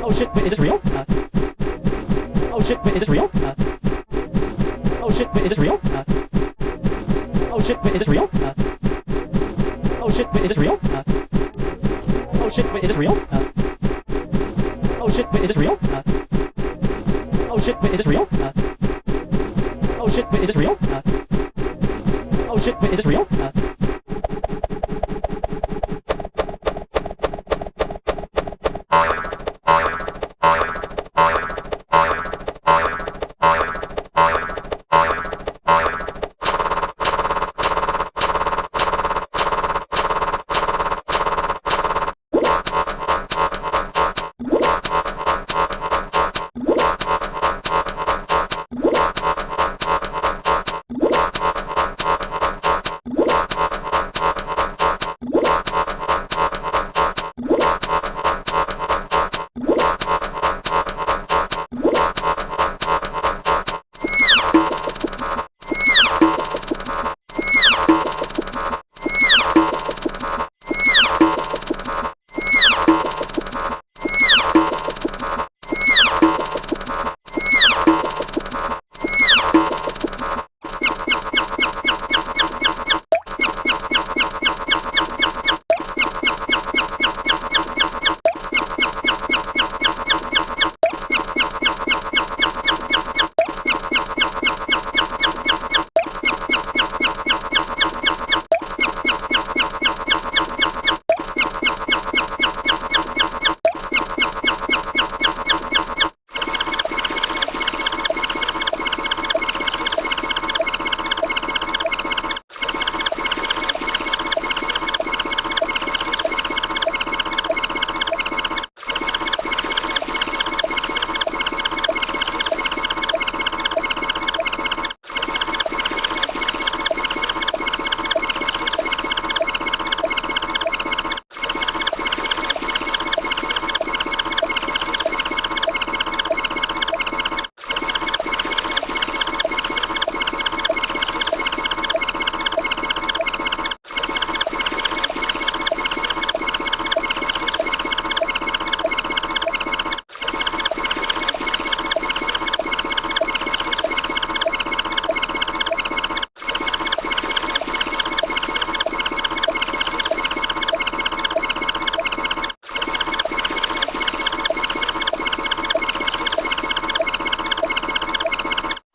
Oh shit, wait, is this real? Oh shit, wait, is this real? Oh shit, wait, is this real? Oh shit, wait, is this real? Oh shit, wait, is this real? Oh shit, wait, is this real? Oh shit, wait, is this real? Oh shit, wait, is this real? Oh shit, wait, is this real? Oh shit, wait, is this real?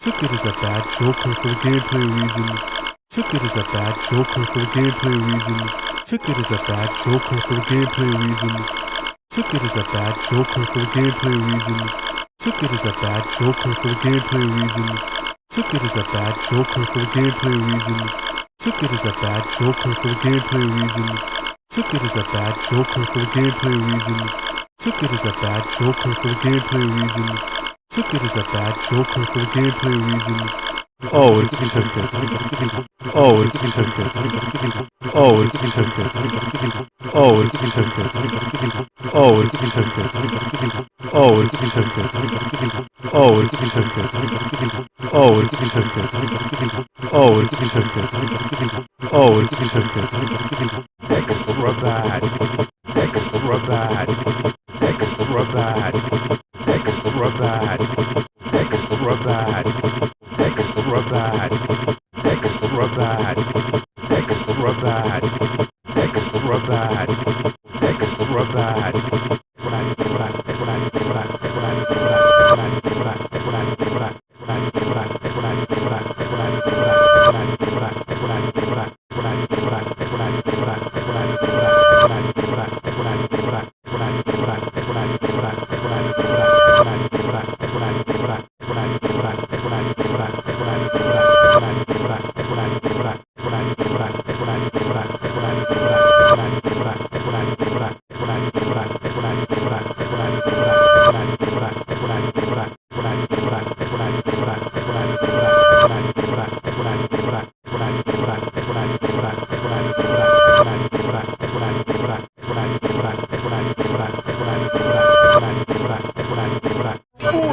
Took it as a bad joker for gameplay reasons. Took it as a bad joker for gameplay reasons. Took it as a bad joke or for gameplay reasons. Took it as a bad joke or for gameplay reasons. Took it as a bad joke or for gameplay reasons. Took it as a bad joke or for gameplay reasons. Took it as a bad joke or for gameplay reasons. Took it as a bad joke or for gameplay reasons. Took it as a bad joke or for gameplay reasons. Took it as a bad joke or for gameplay reasons. Oh, it's took it. Oh, it's took it. Oh, it's took it. Oh, it's took it. Oh, it's took it. Oh, it's took it. Oh, it's took it. Oh, it's took it. Oh, it's took it. Oh, it's took it. Extra bad. Extra bad. Extra bad. Extra bad. Extra bad. Extra bad. Extra bad. Extra bad. Extra bad. Extra bad.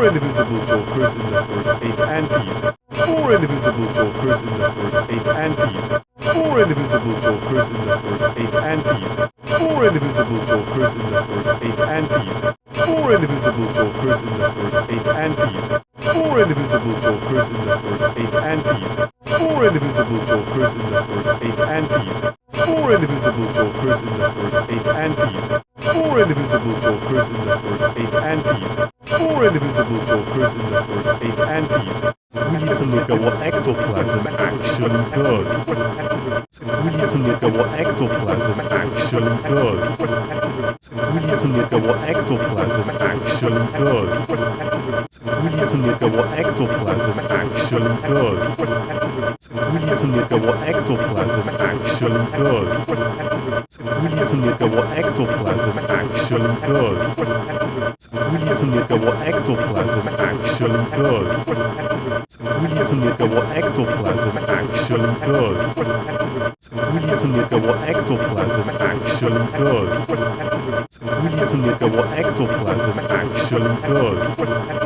Four indivisible jokers in the first 8 ante. Four indivisible jokers in the first 8 ante. Four indivisible jokers in the first 8 ante. Four indivisible jokers in the first 8 ante. Four indivisible jokers in the first 8 ante. Four indivisible jokers in the first 8 ante. Four indivisible jokers in the first 8 ante. Four indivisible jokers in the first 8 ante. Four indivisible jokers in the first 8 ante. Four indivisible jokers in the first 8 ante. We need to look at what ectoplasm actually does. We need to look at what ectoplasm actually does. We need to look at what ectoplasm actually does. We need to look at what ectoplasm actually does. We need to look at what ectoplasm actually does. We need to look at what ectoplasm actually does. We need to look at what ectoplasm actually does. We need to look at what ectoplasm actually does. We need to look at what ectoplasm actually does. We need to look at what ectoplasm actually does.